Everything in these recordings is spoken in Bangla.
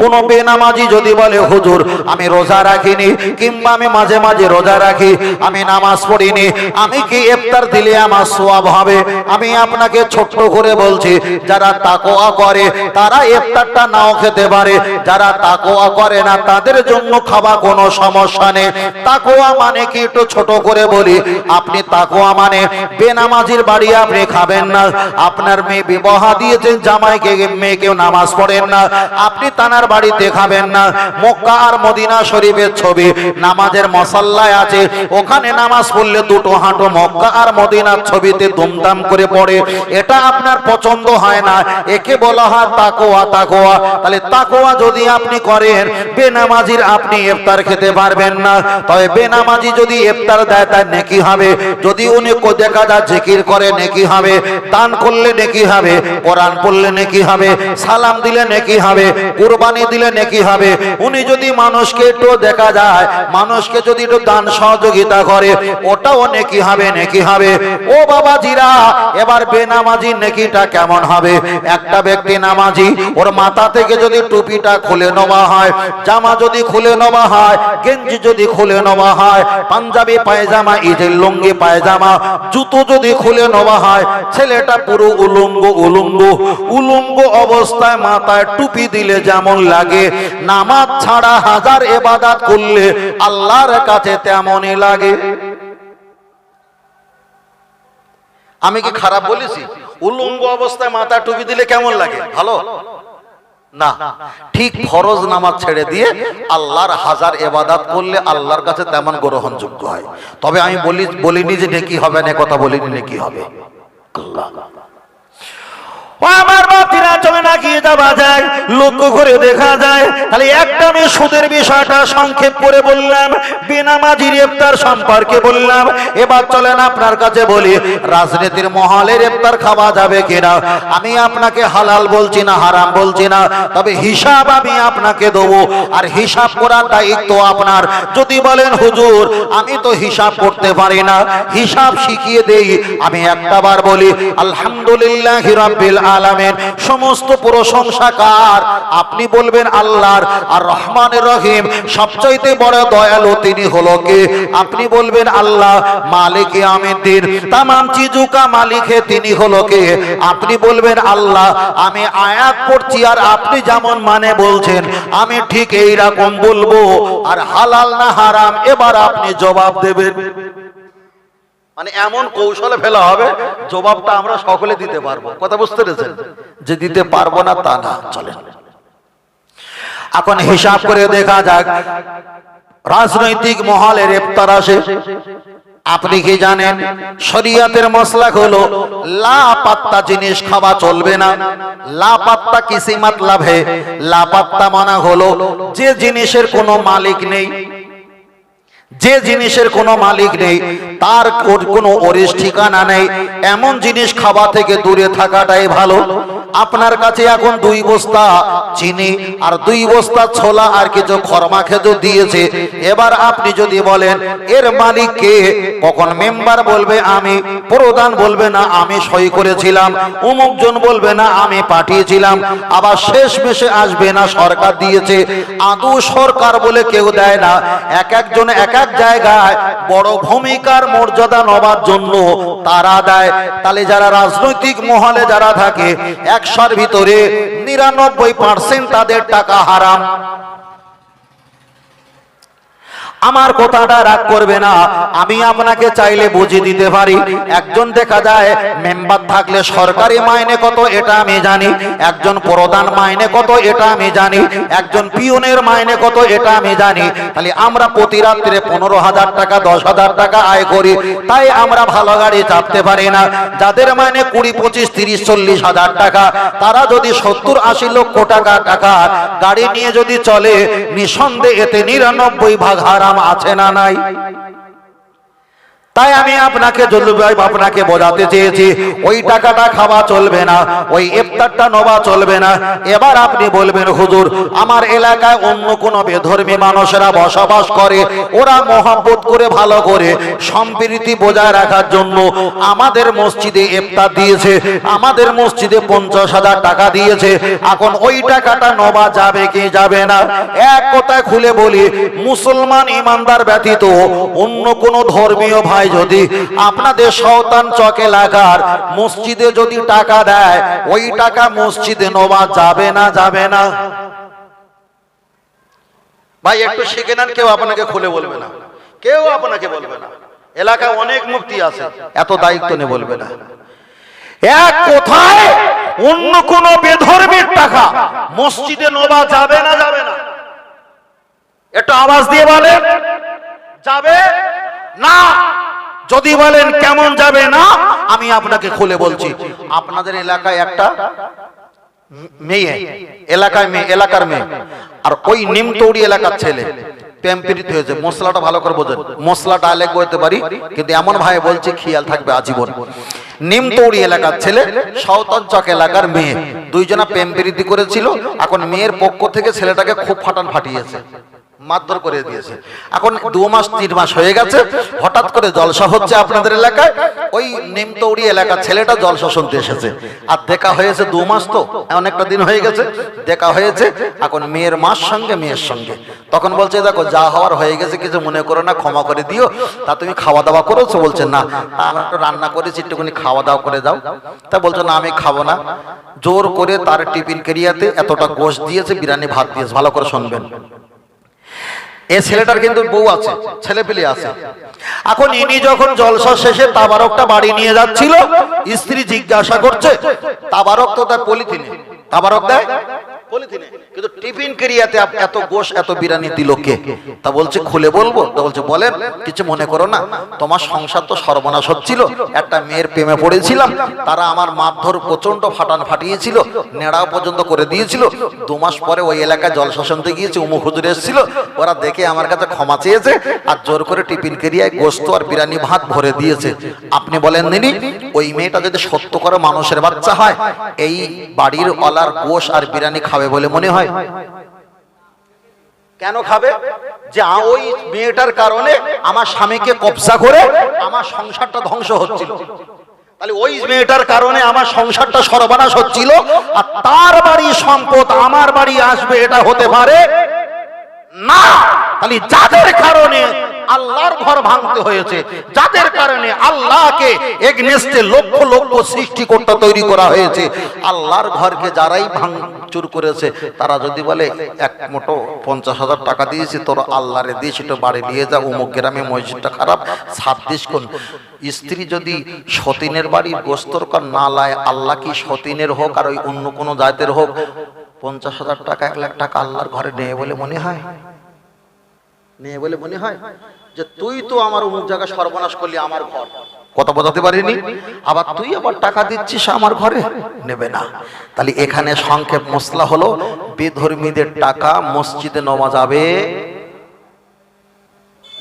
কোনো বেনামাজি যদি বলে হুজুর আমি রোজা রাখিনি কিংবা আমি মাঝে মাঝে রোজা রাখি, আমি নামাজ পড়িনি, আমি কি ইফতার দিলে আমার সওয়াব হবে? আমি আপনাকে ছোট্ট করে বলছি, যারা তাকওয়া করে তারা ইফতারটা নাও খেতে পারে, যারা তাকওয়া করে না তাদের জন্য খাওয়া কোনো সমস্যা নেই। তাকওয়া মানে কি একটু ছোট করে বলি, আপনি তাকওয়া মানে বেনামাজির বাড়ি আপনি খাবেন না। আপনার মেয়ে বিবাহ দিয়েছেন, জামাইকে মেয়েকেও নামাজ পড়েন না, আপনি তানার বাড়িতে খাবেন না। মক্কা আর মদিনা শরীফের ছবি নামাজের মসল্লায় আছে, ওখানে নামাজ পড়লে দুটো হাঁটু মক্কা আর মদিনার ছবিতে দুমদাম করে পড়ে, এটা আপনার পছন্দ হয় না, একে বলা হয় তাকওয়া। তাকওয়া তাহলে তাকওয়া যদি আপনি করেন, বেনামাজির আপনি ইফতার খেতে পারবেন না। তবে বেনামাজি যদি ইফতার দেয় তার নেকি হবে, যদি উনি দেখা যায় জিকির করে নেকি হবে, দান করলে নেকি হবে, কোরআন পড়লে নেকি হবে, সালাম দিলে নেকি হবে, কুরবানি দিলে নেকি হবে। উনি যদি মানুষকে একটু দেখা যায়, মানুষকে যদি একটু দান সহযোগিতা করে, ওটাও নেকি হবে, নেকি হবে। ও বাবাজিরা, এবার বেনামাজির নেকিটা কেমন হবে? একটা ব্যক্তি নামাজি, ওর মাথা থেকে যদি টুপিটা খুলে নেওয়া হয়, জামা যদি খুলে নেওয়া হয়, গেঞ্জি যদি খুলে নেওয়া হয়, পাঞ্জাবি পায়জামা, ঈদের লুঙ্গি পায়জামা, জুতো যদি খুলে নেওয়া হয়, ছেলেটা পুরো উলঙ্গ উলঙ্গ উলঙ্গ অবস্থায় মাথায় টুপি দিলে যেমন লাগে, নামাজ ছাড়া হাজার ইবাদত করলে আল্লাহর কাছে তেমনই লাগে। আমি কি খারাপ বলেছি? উলঙ্গ অবস্থায় মাথা টুপি দিলে কেমন লাগে? ভালো না। ঠিক ফরজ নামাজ ছেড়ে দিয়ে আল্লাহর হাজার ইবাদত করলে আল্লাহর কাছে তেমন গ্রহণযোগ্য হয়। তবে আমি বলিনি যে নেকি হবে না, কথা বলিনি নেকি হবে। আল্লাহ আমার বাতিরা চলে না গিয়ে যাওয়া যায়, লক্ষ্য করে দেখা যায়। তাহলে একটা আমি সুদের বিষয়টা সংক্ষেপ করে বললাম, বেনামাজির ইফতার সম্পর্কে বললাম। এবার চলেন আপনার কাছে বলি, রাজনীতির মহলের ইফতার খাওয়া যাবে কিনা? আমি আপনাকে হালাল বলছি না, হারাম বলছি না, তবে হিসাব আমি আপনাকে দেবো, আর হিসাব করার দায়িত্ব আপনার। যদি বলেন হুজুর আমি তো হিসাব করতে পারি না, হিসাব শিখিয়ে দেই, আমি একটাবার বলি আলহামদুলিল্লাহি রাব্বিল আলামিন, সমস্ত প্রশংসা কার? আপনি বলবেন আল্লাহর। আর রহমানুর রহিম, সবচাইতে বড় দয়ালু তিনি হলো কে? আপনি বলবেন আল্লাহ। মালিক ইয়াউমিদ্দিন, तमाम चीजों का मालिक है, তিনি হলো কে? আপনি বলবেন আল্লাহ। আমি আয়াত পড়ছি আর আপনি যেমন মানে বলছেন আমি ঠিক এই রকম বলবো, আর হালাল না হারাম এবার আপনি জবাব দেবেন। মানে এমন কৌশলে ফেলা হবে জবাবটা আমরা সকলে দিতে পারবো। কথা বুঝতে পেরেছেন? যে দিতে পারবো না তা না। চলেন এখন হিসাব করে দেখা যাক, রাজনৈতিক মহলের ইফতার আসে। আপনি কি জানেন শরীয়তের মাসলাক হলো লাপাত্তা জিনিস খাওয়া চলবে না। লাপাত্তা কিসি मतलब है? লাপাত্তা মানে হলো যে জিনিসের কোনো মালিক নেই, যে জিনিসের কোনো মালিক নেই, তার কোনো ওরিশ ঠিকানা নেই, এমন জিনিস খাওয়া থেকে দূরে থাকাটাই ভালো। আপনার কাছে এখন 2 বস্তা চিনি আর 2 বস্তা ছোলা আর কিছু খরমা খেজুর দিয়েছে। এবার আপনি যদি বলেন এর মালিক কে, কখন মেম্বার বলবে আমি, প্রধান বলবে না আমি সই করেছিলাম, অমুকজন বলবে না আমি পাঠিয়েছিলাম, আবার শেষ মেশে আসবে না সরকার দিয়েছে। আদৌ সরকার বলে কেউ দেয় না, এক একজন এক এক জায়গায় বড় ভূমিকার মর্যাদা নেওয়ার জন্য তারা দেয়। তাহলে যারা রাজনৈতিক মহলে যারা থাকে 100-র ভিতরে 99% তাদের টাকা হারাম। আমার কথাটা রাগ করবে না, আমি আপনাকে চাইলে বুঝিয়ে দিতে পারি। একজন দেখা যায় মেম্বার থাকলে সরকারি মাইনে কত এটা আমি জানি, একজন প্রধান মাইনে কত এটা আমি জানি, একজন পিয়নের মাইনে কত এটা আমি জানি। তাহলে আমরা প্রতি রাত্রে 15,000 টাকা 10,000 টাকা আয় করি, তাই আমরা ভালো গাড়ি চাপতে পারি না। যাদের মাইনে 20, 25, 30, 40 হাজার টাকা, তারা যদি 70-80 লক্ষ টাকা গাড়ি নিয়ে যদি চলে, নিঃসন্দেহে এতে 99 ভাগ হারাম আছে না নাই? তাই আমি আপনাকে বোঝাতে চেয়েছি ওই টাকাটা খাওয়া চলবে না, ওই ইফতারটা নেওয়া চলবে না। এবার আপনি বলবেন হুজুর আমার এলাকায় অন্য কোনো বেধর্মী মানুষেরা বসবাস করে, ওরা মহব্বত করে ভালো করে সম্প্রীতি বজায় রাখার জন্য আমাদের মসজিদে ইফতার দিয়েছে, আমাদের মসজিদে 50,000 টাকা দিয়েছে, এখন ওই টাকাটা নেওয়া যাবে কি যাবে না? এক কথায় খুলে বলি, মুসলমান ইমানদার ব্যতীত অন্য কোনো ধর্মীয় ভাই যদি আপনাদের শয়তান চক এলাকার মসজিদে যদি টাকা দেয়, ওই টাকা মসজিদে নেওয়া যাবে না যাবে না? ভাই একটু শিখে নেন, কেউ আপনাকে খুলে বলবে না, কেউ আপনাকে বলবে না। এলাকায় অনেক মুফতি আছে, এত দায়িত্ব নিয়ে বলবে না। এক কোথায় অন্য কোন বেধর্মীর টাকা মসজিদে নেওয়া যাবে না যাবে না? একটু আওয়াজ দিয়ে বলেন, যাবে না? যদি বলেন কেমন যাবে না, আমি আপনাকে খুলে বলছি। আপনাদের এলাকায় একটা মেয়ে, এলাকার মেয়ে আর ওই নিমতৌড়ি এলাকার ছেলে প্রেম প্রীতি হয়েছে। মশলাটা ভালো করে বোঝেন, মশলাটা আলেক বলতে পারি কিন্তু এমন ভাবে বলছে খেয়াল থাকবে আজীবন। নিমতৌড়ি এলাকার ছেলে, শয়তান চক এলাকার মেয়ে, দুইজনা প্রেম প্রীতি করেছিল। এখন মেয়ের পক্ষ থেকে ছেলেটাকে খুব ফাটিয়েছে, মারধর করে দিয়েছে। এখন 2 মাস 3 মাস হয়ে গেছে, হঠাৎ করে জলসা হচ্ছে আপনাদের এলাকায়। ওই নিমতৌড়ি এলাকার ছেলেটা জলসা শুনতে এসেছে, আর দেখা হয়েছে 2 মাস, তো অনেকটা দিন হয়ে গেছে দেখা হয়েছে। এখন মেয়ের মার সঙ্গে মেয়ের সঙ্গে তখন বলছে দেখো যা হওয়ার হয়ে গেছে, কিছু মনে করো না, ক্ষমা করে দিও। তা তুমি খাওয়া দাওয়া করেছো? বলছে না। আমরা একটু রান্না করেছি, একটুখানি খাওয়া দাওয়া করে দাও। তা বলছে না আমি খাবো না। জোর করে তার টিফিন কেরিয়াতে এতটা গোশ দিয়েছে, বিরিয়ানি ভাত দিয়েছে। ভালো করে শুনবেন, এই ছেলেটার কিন্তু বউ আছে, ছেলে পেলে আছে। এখন ইনি যখন জলসা শেষে তাবারকটা বাড়ি নিয়ে যাচ্ছিল, স্ত্রী জিজ্ঞাসা করছে, তাবারক তো তার পলিথিনে, তাবারক দেয় পলিথিনে, কিন্তু টিফিন কেরিয়াতে এত গোশ এত বিরিয়ানি দিল কে? তা বলছে খুলে বলবো? তা বলছে বলেন, কিছু মনে করো না, তোমার সংসার তো সর্বনাশ হচ্ছিল, একটা মেয়ের প্রেমে পড়েছিলাম, তারা আমার মারধর প্রচন্ড ফাটিয়েছিল, নেড়াও পর্যন্ত করে দিয়েছিল। 2 মাস পরে ওই এলাকায় জলসা শুনতে গিয়েছে, উমুক হুজুর এসেছিল, ওরা দেখে আমার কাছে ক্ষমা চেয়েছে আর জোর করে টিফিন কেরিয়ায় গোশত আর বিরিয়ানি ভাত ভরে দিয়েছে। আপনি বলেন দিনি, ওই মেয়েটা যদি সত্য করে মানুষের বাচ্চা হয়, এই বাড়ির ওলার গোশ আর বিরিয়ানি খাবে বলে মনে হয়? কেন খাবে? যে ওই মেয়েটার কারণে আমার স্বামীকে কবজা করে আমার সংসারটা ধ্বংস হচ্ছিল, তাহলে ওই মেয়েটার কারণে আমার সংসারটা সর্বনাশ হচ্ছিল, আর তার বাড়ি সম্পদ আমার বাড়ি আসবে, এটা হতে পারে না। তাহলে যাদের কারণে আল্লাহর ঘর ভাঙতে হয়েছে, যাদের কারণে আল্লাহকে এগনেস্টে লক্ষ লক্ষ সৃষ্টিকর্তা তৈরি করা হয়েছে, আল্লাহর ঘরকে যারাই ভাঙচুর করেছে, তারা যদি বলে এক মুঠো 50,000 টাকা দিয়েছি, তোর আল্লাহরে দিয়ে সেটা বাড়ি নিয়ে যা, অমুক গ্রামে মসজিদটা খারাপ, 26 কোন স্ত্রী যদি সতীনের বাড়ির গোস্তর কর না লায়, আল্লাহ কি সতীনের হোক আর ওই অন্য কোনো জাতের হোক, 50,000 টাকা 1 লাখ টাকা আল্লাহর ঘরে নেই বলে মনে হয়? নেই বলে মনে হয়? যে তুই তো আমার অমুক জায়গা সর্বনাশ করলি, আমার ঘর, কথা বোঝাতে পারিনি, আবার তুই আবার টাকা দিচ্ছিস আমার ঘরে, নেবে না। তাহলে এখানে সংক্ষেপ মশলা হলো, বেধর্মীদের টাকা মসজিদে নেওয়া যাবে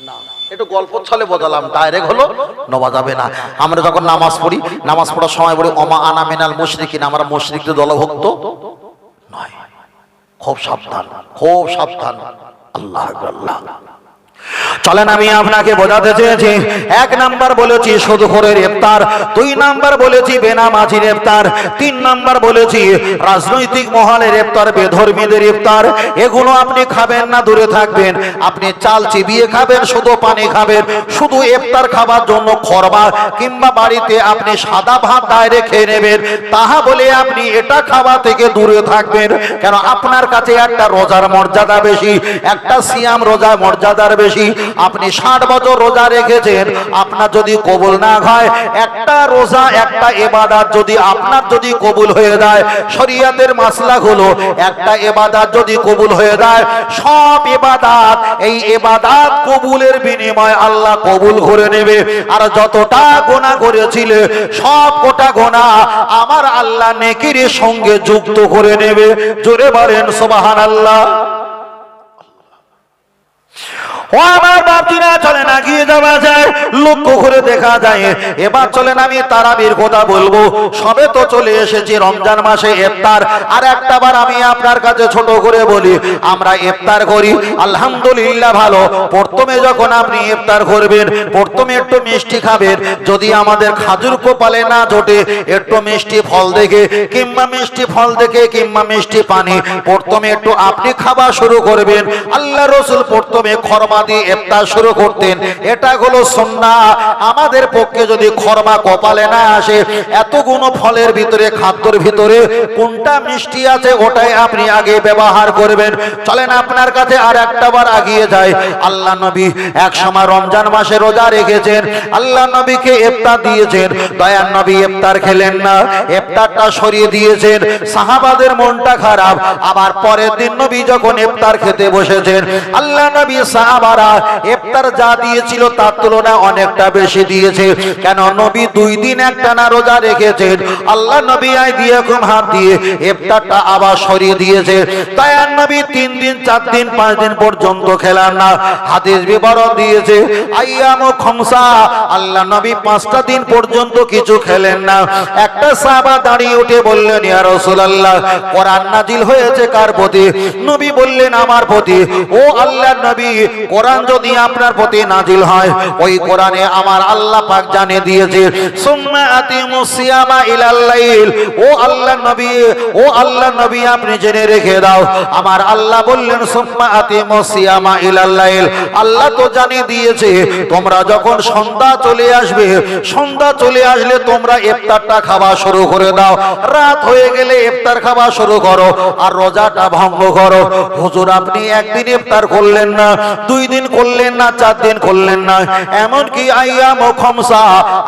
না। একটু গল্প ছলে বদলাম, ডাইরেক্ট হলো নেওয়া যাবে না। আমরা যখন নামাজ পড়ি, নামাজ পড়ার সময় বলি ওমা আনা মিনাল মুশরিকিন, আমরা মুশরিকদের দলভুক্ত নয়। খুব সাবধান, খুব সাবধান। আল্লাহ আল্লাহ। চলেন আমি আপনাকে বোঝাতে চেয়েছি, 1 নাম্বার বলেছি সুদখোরের ইফতার, 2 নাম্বার বলেছি বেনামাজির ইফতার, 3 নাম্বার বলেছি রাজনৈতিক মহলের ইফতার, বেধর্মীদের ইফতার। এগুলো আপনি খাবেন না, দূরে থাকবেন। আপনি চাল চিবিয়ে খাবেন, শুধু পানি খাবেন, শুধু ইফতার খাবার জন্য খরবা কিংবা বাড়িতে আপনি সাদা ভাত ডাইরেক্ট খেয়ে নেবেন, তাহা বলে আপনি এটা খাওয়া থেকে দূরে থাকবেন। কেন? আপনার কাছে একটা রোজার মর্যাদা বেশি, একটা সিয়াম রোজা মর্যাদার বেশি। আপনি 60 বছর রোজা রেখেছেন, আপনার যদি কবুল না হয়, একটা রোজা একটা ইবাদত যদি আপনার যদি কবুল হয়ে যায়, শরীয়তের মাসলা হলো একটা ইবাদত যদি কবুল হয়ে যায়, সব ইবাদত এই ইবাদত কবুলের বিনিময়ে আল্লাহ কবুল করে নেবে। আর যতটা গুনাহ করেছিলে সব কোটা গুনাহ আমার আল্লাহ নেকির সঙ্গে যুক্ত করে নেবে। জোরে বলেন সুবহানাল্লাহ। ও আমার বাপজিরা, চলেন এগিয়ে যাওয়া যায়। লক্ষ্য করে দেখা যায় এবার চলেন আমি তারাবির কথা বলবো। সবে তো চলে এসেছি রমজান মাসে ইফতার। আর একটা বার আমি আপনার কাছে ছোট করে বলি, আমরা ইফতার করি আলহামদুলিল্লাহ ভালো। প্রথমে যখন আপনি ইফতার করবেন, প্রথমে একটু মিষ্টি খাবেন। যদি আমাদের খাজুর কপালে না জোটে, একটু মিষ্টি ফল দেখে কিংবা মিষ্টি ফল দেখে কিংবা মিষ্টি পানি প্রথমে একটু আপনি খাওয়া শুরু করবেন। আল্লাহ রসুল প্রথমে খরমা দিয়ে ইফতার শুরু করতেন, এটা হলো সুন্নাহ। আমাদের পক্ষে যদি খরমা কপালে না আসে, এতগুলো ফলের ভিতরে খাদ্যের ভিতরে কোনটা মিষ্টি আছে ওটাই আপনি আগে ব্যবহার করবেন। চলেন আপনার কাছে আর একটা বার আগিয়ে যায়। আল্লাহ নবী এক সময় রমজান মাসে রোজা রেখেছেন, আল্লাহ নবীকে ইফতার দিয়েছেন। দয়ার নবী ইফতার খেলেন না, ইফতারটা সরিয়ে দিয়েছেন। সাহাবাদের মনটা খারাপ। আবার পরের দিন নবী যখন ইফতার খেতে বসেছেন, আল্লাহ নবী সাহাবারা ইফতার যা দিয়েছিল তার তুলনায় অনেকটা বেশি দিয়েছে। কেন? নবী 2 দিন একটানা রোজা রেখেছেন। আল্লাহ নবী আয় দিয়ে হাত দিয়ে ইফতারটা আবার সরিয়ে দিয়েছে। তাই আর নবী 3 দিন 4 দিন 5 দিন পর্যন্ত খেলেন না। হাদিস বিবরণ দিয়েছে আইয়ামু খামসা, আল্লাহ নবী 5টা দিন পর্যন্ত কিছু খেলেন না। একটা সাহাবা দাঁড়িয়ে উঠে বললেন, ইয়া রাসূলুল্লাহ, কোরআন নাজিল হয়েছে কার প্রতি? নবী বললেন, আমার প্রতি। ও আল্লাহর নবী, কোরআন যদি আপনার প্রতি নাজিল হয়, ওই কোরআনে আমার আল্লাহ পাক জানিয়ে দিয়েছে সুম্মা আতিমুস সিয়ামা ইলাল লাইল। ও আল্লাহর নবী, ও আল্লাহর নবী, আপনি জেনে রেখে দাও, আমার আল্লাহ বললেন সুম্মা আতিমুস সিয়ামা ইলাল লাইল। আল্লাহ তো জানিয়ে দিয়েছে তোমরা যখন সন্ধ্যা চলে আসবে, সন্ধ্যা চলে আসলে তোমরা ইফতারটা খাওয়া শুরু করে দাও। রাত হয়ে গেলে ইফতার খাওয়া শুরু করো আর রোজাটা ভঙ্গ করো। হুজুর, আপনি একদিন ইফতার করলেন না, 2 দিন করলেন না, 4 দিন করলেন না, এমনকি আইয়ামু খামসা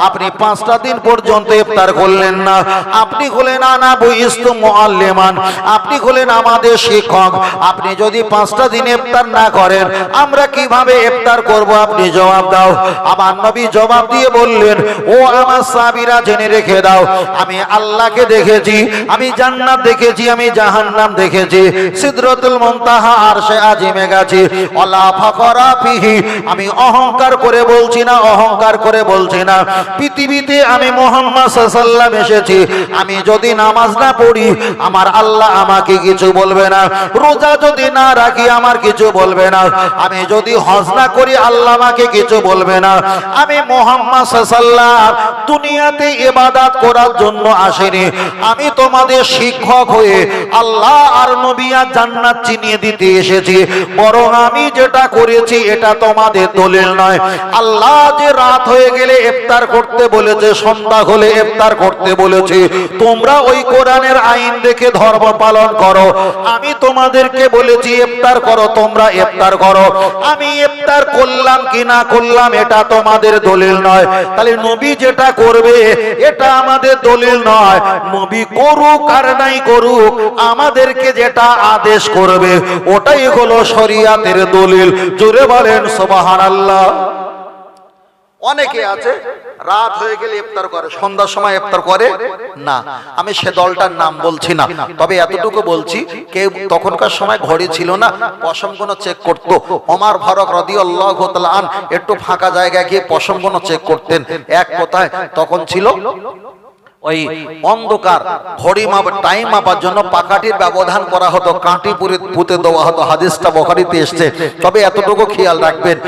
আপনি 5টা দিন পর্যন্ত ইফতার করলেন না। আপনি হলেন আনা বুইস্তু মুআল্লিমান, আপনি হলেন আমাদের শিক্ষক। আপনি যদি 5টা দিন ইফতার না করেন, আমরা কিভাবে ইফতার করব? আপনি জবাব দাও। আমার নবী জবাব দিয়ে বললেন, ও আমার সাহাবীরা, জেনে রেখে দাও, আমি আল্লাহকে দেখেছি, আমি জান্নাত দেখেছি, আমি জাহান্নাম দেখেছি, সিদরাতুল মুনতাহা আরশে আজিমে গেছি। ওয়ালা ফাখরা ফিহি, আমি অহংকার করে বলছি না, অহংকার করে বলছি না। পৃথিবীতে আমি মুহাম্মদ সাল্লাল্লাহু আলাইহি ওয়াসাল্লাম এসেছি, আমি যদি নামাজ না পড়ি আমার আল্লাহ আমাকে কিছু বলবে না। রোজা যদি না রাখি আমার কিছু বলবে না। আমি যদি হজ না করি আল্লাহ আমাকে কিছু বলবে না। আমি মুহাম্মদ সাল্লাল্লাহু আলাইহি ওয়াসাল্লাম দুনিয়াতে ইবাদত করার জন্য আসেনি, আমি তোমাদের শিক্ষক হয়ে আল্লাহ আর নবী আর জান্নাত চিনিয়ে দিতে এসেছি। বরং আমি যেটা করেছি এটা তোমাদের দলিল নয়। আল্লাহ যে রাত হয়ে গেলে ইফতার করতে বলেছে, সন্ধ্যা হলে ইফতার করতে বলেছে, তোমরা ওই কোরআনের আইন দেখে ধর্ম পালন করো। আমি তোমাদেরকে বলেছি ইফতার করো, তোমরা ইফতার করো। আমি ইফতার করলাম কি না করলাম এটা তোমাদের দলিল নয়। তাহলে নবী যেটা করবে এটা আমাদের দলিল নয়। নবী করুক আর নাই করুক, আমাদেরকে যেটা আদেশ করবে ওটাই হলো শরীয়তের দলিল। জোরে বলেন সুবহানাল্লাহ। অনেকে আছে রাত হয়ে গেলে ইফতার করে, সন্ধ্যার সময় ইফতার করে না। আমি সে দলটার নাম বলছি না, তবে এতটুকু বলছি, কেউ তখনকার সময় ঘড়ি ছিল না, পশমগুলো চেক করতো। ওমর ফারুক রাদিয়াল্লাহু তাআলা আন একটু ফাঁকা জায়গায় গিয়ে পশমগুলো চেক করতেন। এক কথায় তখন ছিল ওই অন্ধকার, ঘড়ি মাপার, টাইম মাপার জন্য পাকাটির ব্যবধান করা হতো, কাঁটি পুঁতে দেওয়া হতো। হাদিসটা বুখারীতে এসেছে। তবে এতটুকু খেয়াল রাখবেন,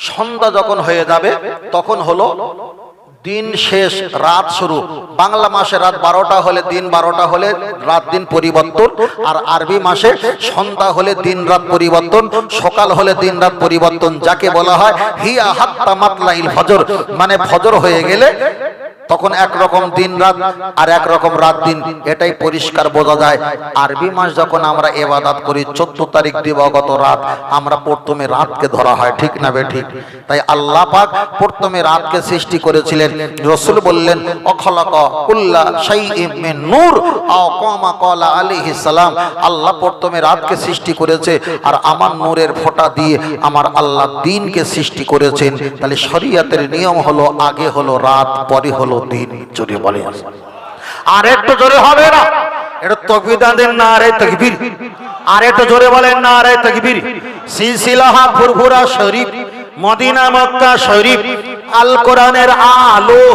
সন্ধ্যা যখন হয়ে যাবে তখন হলো দিন শেষ, রাত শুরু। বাংলা মাসে রাত 12টা হলে দিন, 12টা হলে রাত দিন পরিবর্তন। আর আরবি মাসে সন্ধ্যা হলে দিন রাত পরিবর্তন, সকাল হলে দিন রাত পরিবর্তন, যাকে বলা হয় হিয়া হাত্তা মাতলাইল ফজর, মানে ফজর হয়ে গেলে তখন একরকম দিন রাত আর একরকম রাত দিন, এটাই পরিষ্কার বোঝা যায়। আরবি মাস যখন আমরা ইবাদত করি 14 তারিখ দিবাগত রাত, আমরা প্রথমে রাতকে ধরা হয়, ঠিক না বে ঠিক? তাই আল্লাহ পাক প্রথমে রাতকে সৃষ্টি করেছিলেন। রাসূল বললেন অখলাকা কুল্লা শাইইন মিন নূর আও কামা ক্বালা আলাইহিস সালাম, আল্লাহ প্রথমে রাতকে সৃষ্টি করেছে আর আমার নূরের ফোঁটা দিয়ে আমার আল্লাহ দিনকে সৃষ্টি করেছেন। তাহলে শরীয়তের নিয়ম হলো আগে হলো রাত, পরে হলো দিন। জোরে বলেন, আর একটু জোরে হবে না? এটা তাকবীর দেন না, আরে তাকবীর। আর একটু জোরে বলেন নারে তাকবীর। সিলসিলাহ ফুরফুরা শরীফ, মদিনা মক্কা শরীফ, আল কোরআনের আলো,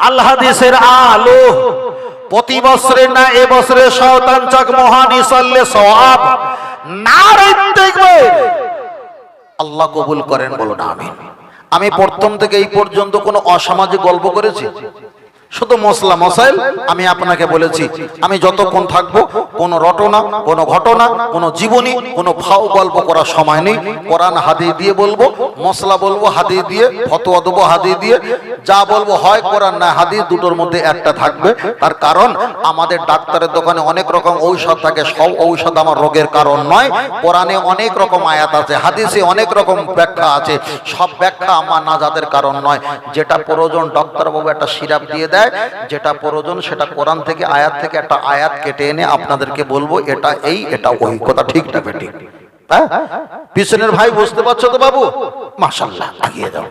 আল হাদিসের আলো, প্রতি বছরের না এ বছরে শতাংশক মহান ইসাল্লে সওয়াব। নারে তাকবীর। আল্লাহ কবুল করেন, বলুন আমিন। আমি প্রথম থেকে এই পর্যন্ত কোনো অসামাজিক গল্প করেছি? শুধু মশলা মশাইল আমি আপনাকে বলেছি। আমি যতক্ষণ থাকবো কোনো রটনা, কোনো ঘটনা, কোনো জীবনী, কোনো ফাও গল্প করার সময় নেই। কোরআন হাদিস দিয়ে বলবো, মশলা বলবো হাদিস দিয়ে, ফতোয়া দেবো হাদিস দিয়ে, যা বলবো হয় কোরআন না হাদিস, দুটোর মধ্যে একটা থাকবে। তার কারণ আমাদের ডাক্তারের দোকানে অনেক রকম ঔষধ থাকে, সব ঔষধ আমার রোগের কারণ নয়। কোরআনে অনেক রকম আয়াত আছে, হাদিসে অনেক রকম ব্যাখ্যা আছে, সব ব্যাখ্যা আমার নাজাতের কারণ নয়। যেটা প্রয়োজন ডাক্তারবাবু একটা সিরাপ দিয়ে দেয়, যেটা প্রয়োজন সেটা কোরআন থেকে আয়াত থেকে একটা আয়াত কেটে এনে আপনাদেরকে বলবো এটা এই এটা ওই। কথা ঠিক না বেঠিক? হ্যাঁ, পিছনের ভাই বুঝতে পারছো তো বাবু? মাশাআল্লাহ, এগিয়ে যাও।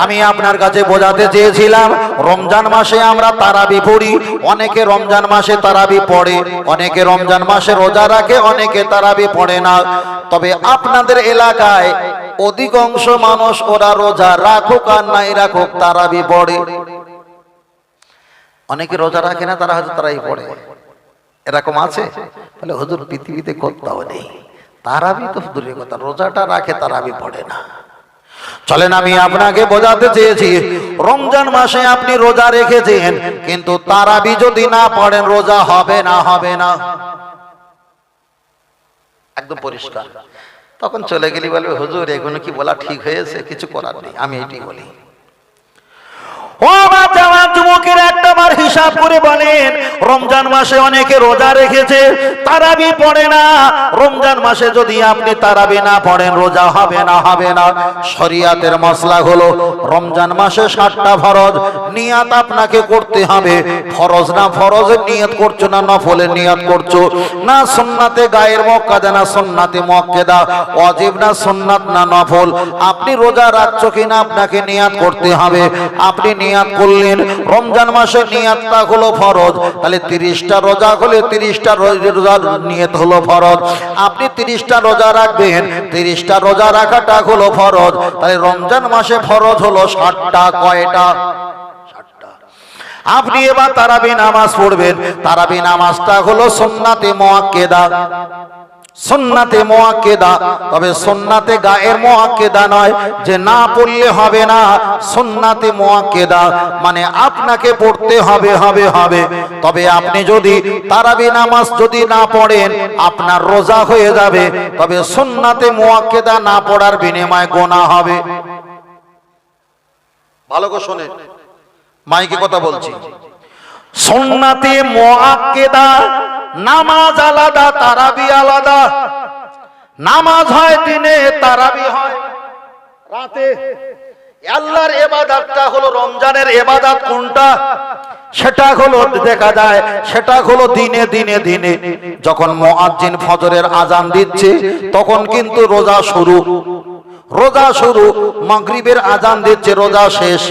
আমি আপনার কাছে বোঝাতে চেয়েছিলাম রমজান মাসে আমরা তারাবি পড়ি, অনেকে রমজান মাসে তারাবি পড়ে, অনেকে রমজান মাসে রোজা রাখে, অনেকে তারাবি পড়ে না। তবে আপনাদের এলাকায় অধিকাংশ মানুষ ওরা রোজা রাখুক আর নাই রাখুক তারাবি পড়ে। অনেকে রোজা রাখে না, তারা হয়তো তারাই পড়ে। এরকম আছে? তাহলে হুজুর পৃথিবীতে কোথাও নেই তারাবি, তো দূরের কথা রোজাটা রাখে তারাবি পড়ে না। চলেন আমি আপনাকে বোঝাতে চেয়েছি রমজান মাসে আপনি রোজা রেখেছেন, কিন্তু তারাবি যদি না পড়েন রোজা হবে না, হবে না, একদম পরিষ্কার। তখন চলে গেলি বলবে হুজুর এগুলো কি বলা ঠিক হয়েছে? কিছু করার নেই, আমি এটাই বলি। যুবকের একটা বার হিসাব করে বলেন রমজান মাসে অনেকে রোজা রেখেছে তারাবি পড়ে না। রমজান মাসে যদি আপনি তারাবি না পড়েন রোজা হবে না, হবে না। শরিয়াতের মাসলা হলো রমজান মাসে 7টা ফরজ নিয়াত আপনাকে করতে হবে। ফরজ না ফরজের নিয়াত করছো না নফলের নিয়াত করছো, না সুন্নাতে গায়ের মুআক্কাদা না সুন্নাতে মুআক্কাদা, ওয়াজিব না সুন্নাত না নফল, আপনি রোজা রাখছো কিনা আপনাকে নিয়াত করতে হবে। আপনি নিয়াত করলেন রমজান মাসের নিয়াতটা হলো ফরজ, তাহলে 30টা রোজা হলে 30টা রোজার নিয়ত হলো ফরজ। আপনি 30টা রোজা রাখবেন, 30টা রোজা রাখাটা হলো ফরজ, তাহলে রমজান মাসে ফরজ হলো 7টা। কয়টা? 7টা। আপনি এবার তারাবি নামাজ পড়বেন, তারাবি নামাজটা হলো সুন্নাতে মুআক্কাদা, সুন্নাতে মুআক্কাদা। তবে সুন্নাতে গায়ের মুআক্কাদা নয় যে না পড়লে হবে না, সুন্নাতে মুআক্কাদা মানে আপনাকে পড়তে হবে, হবে, হবে। তবে আপনি যদি তারাবি নামাজ যদি না পড়েন আপনার রোজা হয়ে যাবে, তবে সুন্নাতে মুআক্কাদা না পড়ার বিনিময়ে গুনাহ হবে। ভালো করে শুনে, মাইকে কথা বলছি। সুন্নাতে মুআক্কাদা নামাজ আলাদা, তারাবি আলাদা। নামাজ হয় দিনে, তারাবি হয় রাতে। আল্লাহর ইবাদতটা হলো রমজানের ইবাদত কোনটা? সেটা হলো দেখা যায় সেটা হলো দিনে দিনে দিনে যখন মুয়াজ্জিন ফজরের আজান দিচ্ছে তখন কিন্তু রোজা শুরু, রোজা শুরু। মাগরিবের আজান দিচ্ছে, রোজা শেষ।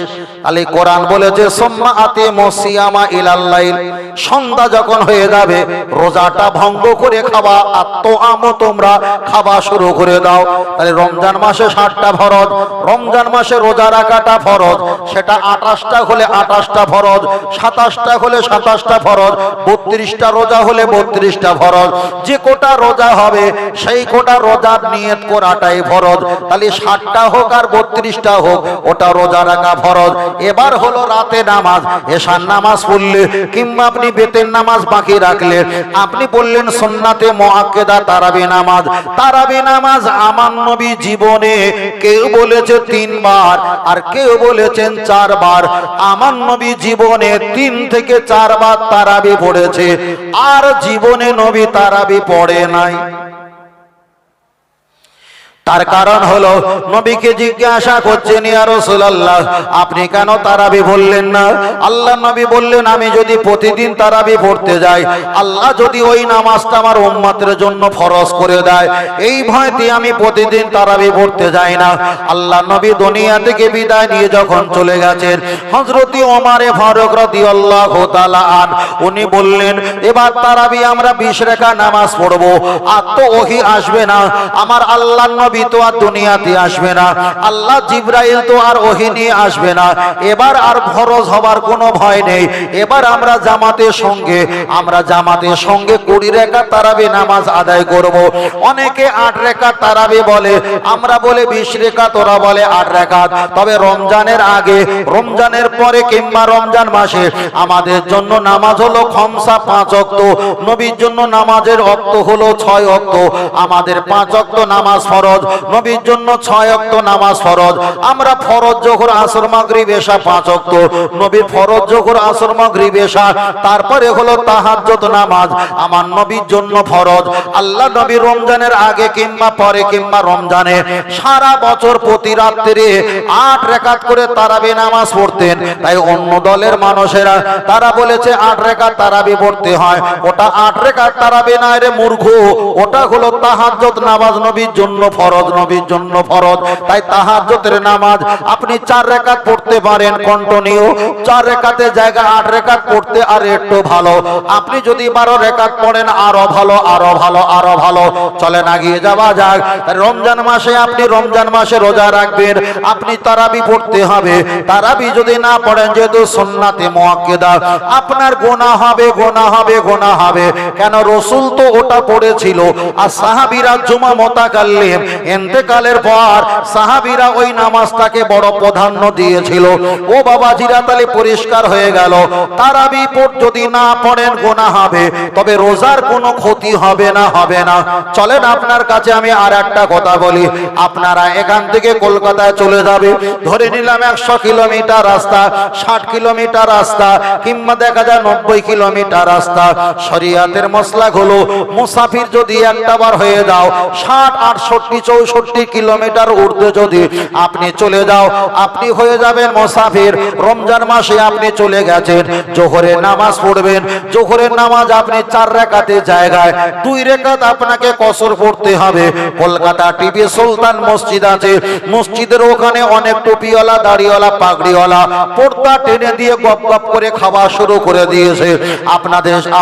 আলী কোরআন বলেছে সুম্মা আতিমুস সিয়ামা ইলাল লাইল, সন্ধ্যা যখন হয়ে যাবে রোজাটা ভঙ্গ করে খাওয়া, আত্মআম তোমরা খাওয়া শুরু করে দাও। তাহলে রমজান মাসে 7টা ফরজ, রমজান মাসে রোজা রাখাটা ফরজ, সেটা 28টা হলে 28টা ফরজ, 27টা হলে 27টা ফরজ, 32টা রোজা হলে 32টা ফরজ। যে কোটা রোজা হবে সেই কোটা রোজার নিয়ত করাটাই ফরজ। তাহলে 7টা হোক আর 32টা হোক ওটা রোজা রাখা ফরজ। এবার হলো রাতে নামাজ, এশার নামাজ পড়লে কিংবা আপনি বেতের নামাজ বাকি রাখলে আপনি বললেন সুন্নাতে মুআক্কাদা তারাবি নামাজ। তারাবি নামাজ আমার নবী জীবনে কেউ বলেছে 3 বার আর কেউ বলেছেন 4 বার। আমার নবী জীবনে 3 থেকে 4 বার তারাবি পড়েছে, আর জীবনে নবী তারাবি পড়ে নাই। তার কারণ হলো নবীকে জিজ্ঞাসা করছেন, ইয়া রাসূলুল্লাহ আপনি কেন তারাবি বললেন না? আল্লাহ নবী বললেন, আমি যদি প্রতিদিন তারাবি পড়তে যাই, আল্লাহ যদি ওই নামাজটা আমার উম্মতের জন্য ফরজ করে দেয়, এই ভয়তে আমি প্রতিদিন তারাবি পড়তে যাই না। আল্লাহ নবী দুনিয়া থেকে বিদায় নিয়ে যখন চলে গেছেন, হযরত ওমর ফারুক রাদিয়াল্লাহু তাআলা আন উনি বললেন, এবার তারাবি আমরা 20 রাকাত নামাজ পড়বো, আর তো ওহী আসবে না, আমার আল্লাহ নবী তো আর দুনিয়াতে আসবে না, আল্লাহ জিবরাইল তো আর ওহী নিয়ে আসবে না, এবার আর ফরজ হবার কোনো ভয় নেই। এবার আমরা জামাতের সঙ্গে 20 রাকাত তারাবি নামাজ আদায় করব। অনেকে 8 রাকাত তারাবি বলে, আমরা বলে 20 রাকাত, ওরা বলে 8 রাকাত। তবে রমজানের আগে, রমজানের পরে কিংবা রমজান মাসে আমাদের জন্য নামাজ হলো খমসা 5 ওয়াক্ত, নবীর জন্য নামাজের ওয়াক্ত হলো 6 ওয়াক্ত। আমাদের 5 ওয়াক্ত নামাজ ফরজ, নবীর জন্য 6 ওয়াক্ত নামাজ ফরজ। আমরা ফরজ যোহর আসর মাগরিব এশা 5 ওয়াক্ত, নবীর ফরজ যোহর আসর মাগরিব এশা, তারপরে হলো তাহাজ্জুদ নামাজ আমার নবীর জন্য ফরজ। আল্লাহ নবী রমজানের আগে কিংবা পরে কিংবা রমজানে সারা বছর প্রতি রাত্রে 8 রাকাত করে তারাবি নামাজ পড়তেন। তাই অন্য দলের মানুষেরা তারা বলেছে 8 রাকাত তারাবি পড়তে হয়, ওটা 8 রাকাত তারাবি না রে মূর্খ, ওটা হলো তাহাজ্জুদ নামাজ, নবীর জন্য ফরজ, নবীর জন্য ফরজ। তাই তাহাজ্জুদের নামাজ আপনি 4 রাকাত পড়তে পারেন কন্টিনিউ, 4 রাকাতের জায়গা 8 রাকাত পড়তে আর একটু ভালো। আপনি যদি 12 রাকাত পড়েন আরো ভালো, আরো ভালো, আরো ভালো। চলেন এগিয়ে যাওয়া যাক। রমজান মাসে আপনি রমজান মাসে রোজা রাখবেন, আপনি তারাবি পড়তে হবে। তারাবি যদি না পড়েন, যেহেতু সুন্নাতে মুআক্কাদা, আপনার গুনাহ হবে, গুনাহ হবে, গুনাহ হবে। কেন? রাসূল তো ওটা পড়েছিল, আর সাহাবীরা জুমা মুতাকাল্লিম ইন্তেকালের পর সাহাবীরা ওই নামাজটাকে বড় প্রাধান্য দিয়েছিল। ও বাবাজিরা, তাহলে পরিষ্কার হয়ে গেল, তারাবি যদি না পড়েন গুনাহ হবে, তবে রোজার কোনো ক্ষতি হবে না, হবে না। চলেন আপনার কাছে আমি আর একটা কথা বলি। আপনারা এখান থেকে কলকাতায় চলে যাবে, ধরে নিলাম 100 কিলোমিটার রাস্তা, 60 কিলোমিটার রাস্তা, কিংবা দেখা যায় 90 কিলোমিটার রাস্তা। শরীয়তের মসলা হলো, মুসাফির যদি একটা বার হয়ে যাও, 60, 68, 64 কিলোমিটার ঊর্ধ্বে যদি আপনি চলে যাও, আপনি হয়ে যাবেন মুসাফির। রমজান মাসে আপনি চলে গেছেন, জোহরের নামাজ পড়বেন, জোহরের নামাজ আপনি 4 রাকাতের জায়গায় 2 রাকাত আপনাকে কসর পড়তে হবে। কলকাতা টিভি সুলতান মসজিদ আছে, মসজিদের ওখানে অনেক টুপিওয়ালা, দাড়িওয়ালা, পাগড়িওয়ালা পর্দা টেনে দিয়ে গপ গপ করে খাওয়া শুরু করে দিয়েছে।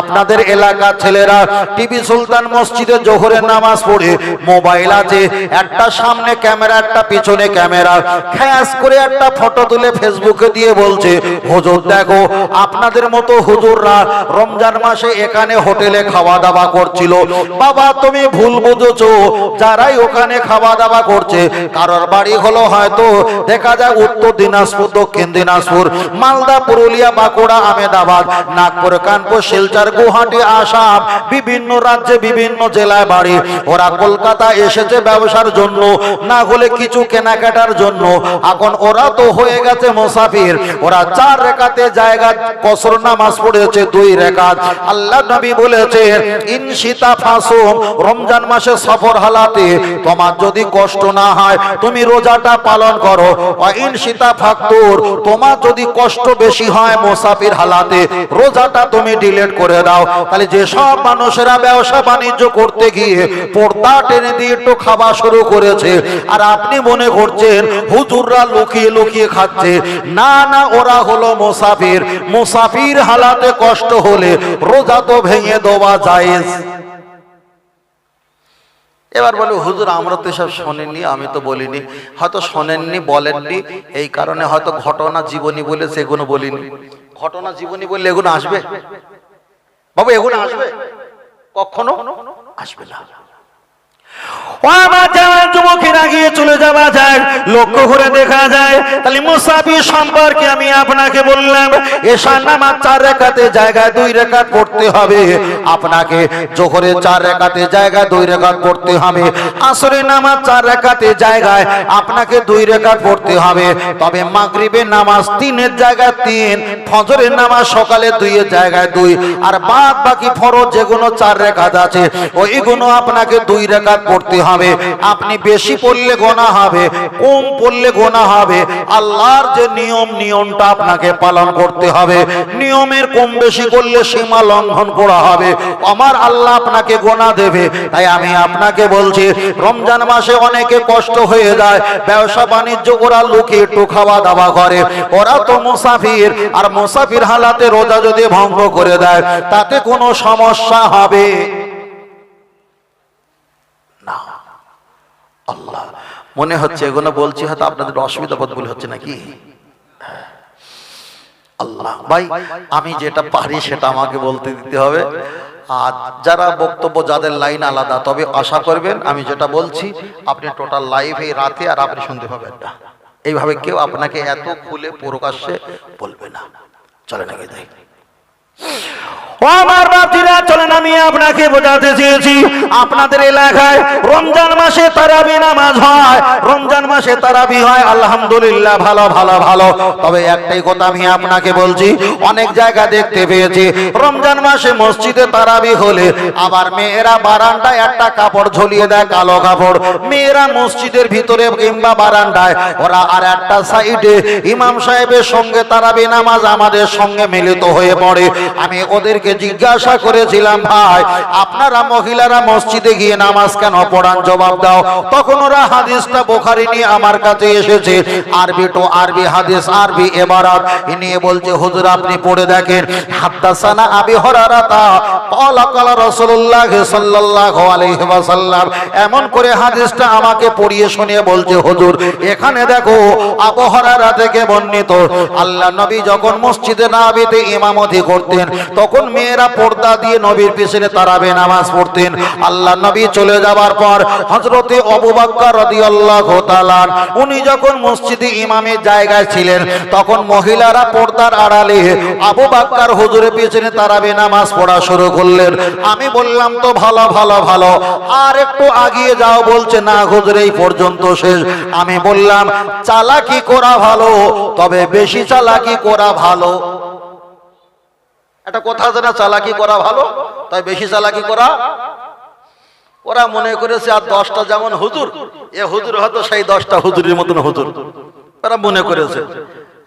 আপনাদের এলাকার ছেলেরা টিভি সুলতান মসজিদে জোহরের নামাজ পড়ে মোবাইল আছে, একটা সামনে ক্যামেরা, একটা পিছনে ক্যামেরা, খ্যাস করে একটা ফটো তুলে ফেসবুকে দিয়ে বলছে, হুজুর দেখো আপনাদের মতো হুজুররা রমজান মাসে এখানে হোটেলে খাওয়া দাওয়া করছিল। বাবা তুমি ভুল বুঝেছো, যারাই ওখানে খাওয়া দাওয়া করছে কারোর বাড়ি হলো হয়তো দেখা যায় উত্তর দিনাজপুর, দক্ষিণ দিনাজপুর, মালদা, পুরুলিয়া, বাঁকুড়া, আহমেদাবাদ, নাগপুর, কানপুর, শিলচর, গুয়াহাটি, আসাম, বিভিন্ন রাজ্যে বিভিন্ন জেলায় বাড়ি। ওরা কলকাতা এসেছে ব্যবসার জন্য, না হলে কিছু কেনাকাটার জন্য। এখন ওরা তো হয়ে গেছে মুসাফির, ওরা 4 রাকাতে জায়গা কসর নামাজ পড়েছে 2 রাকাত। আল্লাহ নবী বলেছে, ইনশিতা ফাসুম, রমজান মাসে সফর হালাতে তোমার যদি কষ্ট না হয় তুমি রোজাটা পালন করো। ইনশিতা ফাকতুর, তোমার যদি কষ্ট বেশি হয় মুসাফির হালাতে, রোজাটা তুমি ডিলিট করে দাও। তাহলে যে সব মানুষেরা ব্যবসা বাণিজ্য করতে গিয়ে পর্দা টেনে দিয়ে একটু খাওয়া শুরু করেছে, আর আপনি মনে করছেন হুজুররা লুকিয়ে লুকিয়ে খাচ্ছে, না না, ওরা হলো মুসাফির। মুসাফির হালাতে কষ্ট হলে রোজা তো ভেঙে দেওয়া জায়েজ। এবার বলে, হুজুর আমরা তো সব শোনেননি, আমি তো বলিনি। হয়তো শোনেননি, বলেননি, এই কারণে হয়তো ঘটনা জীবনী বলে সেগুলো বলিনি। ঘটনা জীবনী বললে এগুলো আসবে বাবু, এগুলো আসবে? কখনো আসবে না। চলে যাওয়া যায়, লক্ষ্য করে দেখা যায়। তাহলে মুসাফির সম্পর্কে আমি আপনাকে বললাম, এশার নামাজ 4 রাকাতে জায়গায় 2 রাকাত পড়তে হবে আপনাকে। জোহরের 4 রাকাতে জায়গায় 2 রাকাত পড়তে হবে। আসরের নামাজ 4 রাকাতে জায়গায় আপনাকে 2 রাকাত পড়তে হবে। তবে মাগরিবের নামাজ 3-এর জায়গায় 3, ফজরের নামাজ সকালে 2-এর জায়গায় 2, আর বাদ বাকি ফরজ যেগুলো 4 রাকাত আছে ওইগুলো আপনাকে 2 রাকাত পড়তে হবে, আপনি বেশি পড়লে গোনা হবে, কম পড়লে গোনা হবে। আল্লাহর যে নিয়মটা আপনাকে পালন করতে হবে। নিয়মের কম বেশি করলে সীমা লঙ্ঘন করা হবে, আমার আল্লাহ আপনাকে গোনা দেবে। তাই আমি আপনাকে বলছি, রমজান মাসে অনেকে কষ্ট হয়ে যায়, ব্যবসা বাণিজ্য ওরা লুকিয়ে একটু খাওয়া দাওয়া করে, ওরা তো মুসাফির, আর মুসাফির হালাতে রোজা যদি ভঙ্গ করে দেয় তাতে কোনো সমস্যা হবে না। আল্লাহ, মনে হচ্ছে এগুলো বলছি হয়তো আপনাদের অসুবিধা বোধ বলে হচ্ছে নাকি? আল্লাহ ভাই, আমি যেটা পারি সেটা আমাকে বলতে দিতে হবে। আর যারা বক্তব্য যাদের লাইন আলাদা, তবে আশা করবেন আমি যেটা বলছি আপনি টোটাল লাইভ এই রাতে আর আপনি শুনতে পাবেন না। এইভাবে কেউ আপনাকে এত খুলে প্রকাশ্যে বলবে না। চলে নাকি তাই? ও আমার বাতিরা, চলেন আমি আপনাকে বোঝাতে চেয়েছি, আপনাদের এলাকায় রমজান মাসে তারাবি নামাজ হয়, রমজান মাসে তারাবি হয়, আলহামদুলিল্লাহ, ভালো ভালো ভালো। তবে একটাই কথা আমি আপনাকে বলছি, অনেক জায়গা দেখতে পেয়েছি রমজান মাসে মসজিদে তারাবি হলে আবার মেয়েরা বারান্দায় একটা কাপড় ঝুলিয়ে দেয়, কালো কাপড়। মেয়েরা মসজিদের ভিতরে কিংবা বারান্দায়, ওরা আর একটা সাইডে ইমাম সাহেবের সঙ্গে তারাবি নামাজ আমাদের সঙ্গে মিলিত হয়ে পড়ে। আমি ওদেরকে জিজ্ঞাসা করেছিলাম, ভাই আপনারা মহিলারা মসজিদে গিয়ে নামাজ কেন পড়ান, জবাব দাও। তখন ওরা হাদিসটা বুখারী নিয়ে আমার কাছে এসেছে, আরবি টু আরবি হাদিস, আরবি ইবারাত নিয়ে বলছে, হুজুর আপনি পড়ে দেখেন, হাদাসানা আবি হুরায়রা ক্বালা ক্বালা রাসূলুল্লাহ সাল্লাল্লাহু আলাইহি ওয়াসাল্লাম, এমন করে হাদিসটা আমাকে পড়িয়ে শুনিয়ে বলছে, হুজুর এখানে দেখো আবু হুরায়রা থেকে বর্ণিত, আল্লাহ নবী যখন মসজিদে নববীতে ইমামতি করতেন তখন মেয়েরা পর্দা দিয়ে নবীর পিছনে তারাবি নামাজ পড়তেন। আল্লাহ নবী চলে যাবার পর হযরতে আবু বকর রাদিয়াল্লাহু তাআলা উনি যখন মসজিদে ইমামের জায়গায় ছিলেন তখন মহিলারা পর্দার আড়ালে আবু বকর হুজুরের পিছনে তারাবি নামাজ পড়া শুরু করলেন। আমি বললাম তো ভালো ভালো ভালো, আর একটু আগিয়ে যাও। বলছে না হুজুর এই পর্যন্ত শেষ। আমি বললাম চালাকি করা ভালো, তবে বেশি চালাকি করা ভালো। একটা কথা আছে না, চালাকি করা ভালো তাই বেশি চালাকি করা। ওরা মনে করেছে আর 10টা যেমন হুজুর, এ হুজুর হয়তো সেই 10টা হুজুরের মতন হুজুর, ওরা মনে করেছে।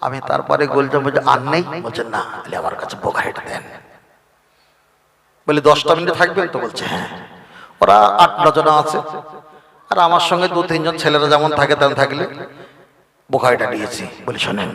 আমি তারপরে বললাম, বলছে আর নেই? বলছে না, তাহলে আমার কাছে বুখারীটা দেন। বলে 10টা মিনিট থাকবেন তো? বলছে হ্যাঁ। ওরা 8-9 জন আছে, আর আমার সঙ্গে 2-3 জন ছেলেরা যেমন থাকে তেমন থাকলে বুখারীটা নিয়েছি। বলি শোনেন,